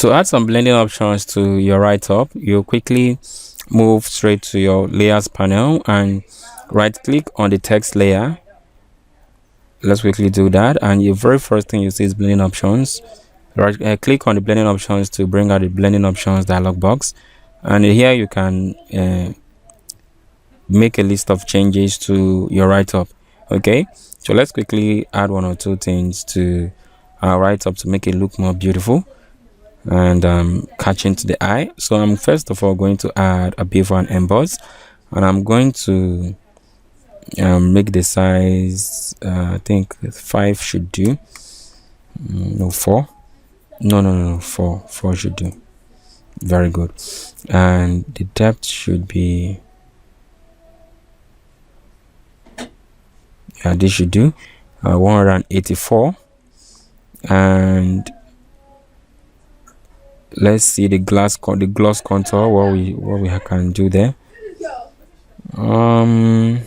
To add some blending options to your write-up, you quickly move straight to your layers panel and right click on the text layer. Let's quickly do that, and the very first thing you see is blending options. Right click on the blending options to bring out the blending options dialog box, and here you can make a list of changes to your write-up. Okay, so let's quickly add one or two things to our write-up to make it look more beautiful and catching to the eye. So I'm first of all going to add a bevel and emboss, and I'm going to make the size I think 5 should do. No, 4. No, 4 should do. Very good. And the depth should be, yeah, this should do 184. And let's see the gloss contour, what we can do there. I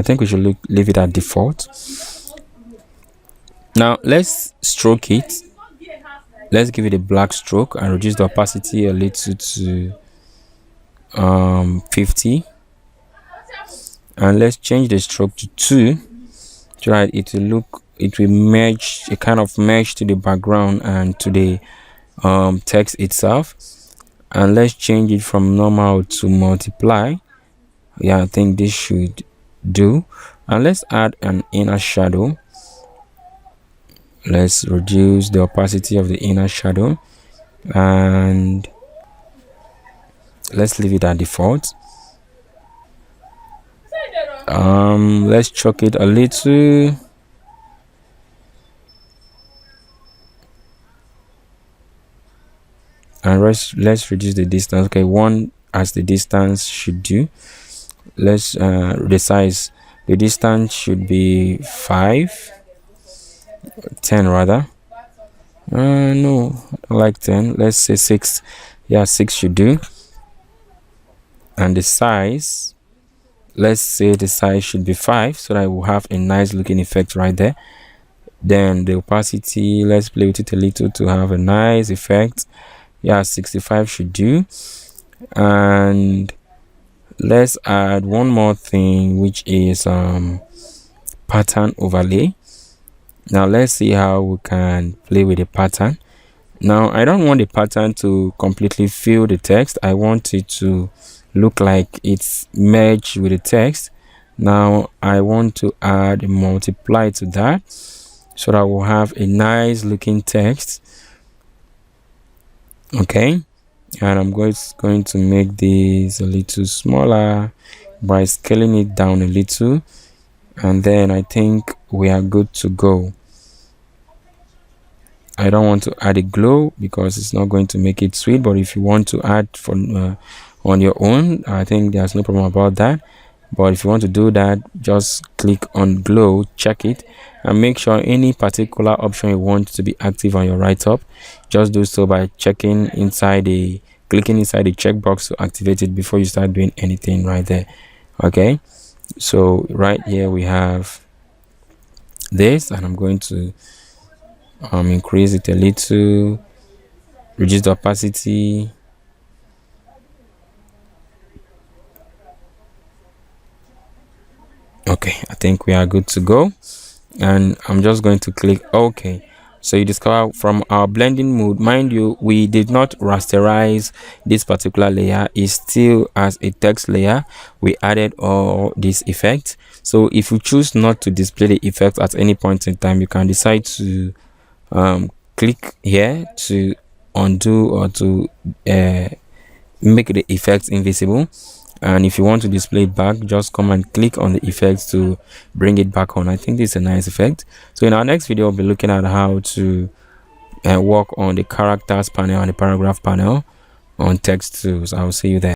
think we should leave it at default. Now let's stroke it. Let's give it a black stroke and reduce the opacity a little to 50, and let's change the stroke to 2 so that it will merge, a kind of merge to the background and to the text itself. And let's change it from normal to multiply. Yeah, I think this should do. And let's add an inner shadow. Let's reduce the opacity of the inner shadow and let's leave it at default. Let's choke it a little. And let's reduce the distance. Okay, 1 as the distance should do. Let's the size, the distance should be 10 rather. No, I don't like 10. Let's say 6. Yeah, 6 should do. And the size, let's say the size should be 5, so that we'll have a nice looking effect right there. Then the opacity, let's play with it a little to have a nice effect. Yeah, 65 should do. And let's add one more thing, which is pattern overlay. Now let's see how we can play with the pattern. Now I don't want the pattern to completely fill the text. I want it to look like it's merged with the text. Now I want to add a multiply to that so that we'll have a nice looking text. Okay, and I'm going to make this a little smaller by scaling it down a little, and then I think we are good to go. I don't want to add a glow because it's not going to make it sweet, but if you want to add on your own, I think there's no problem about that. But if you want to do that, just click on glow, check it, and make sure any particular option you want to be active on your write-up, just do so by clicking inside the checkbox to activate it before you start doing anything right there. Okay, so right here we have this, and I'm going to increase it a little, reduce the opacity. Okay, I think we are good to go, and I'm just going to click OK. So you discover from our blending mode, mind you, we did not rasterize this particular layer. It's still as a text layer. We added all these effects. So if you choose not to display the effect at any point in time, you can decide to click here to undo or to make the effects invisible. And if you want to display it back, just come and click on the effects to bring it back on. I think this is a nice effect. So in our next video, we'll be looking at how to work on the characters panel and the paragraph panel on text tools. I'll see you there.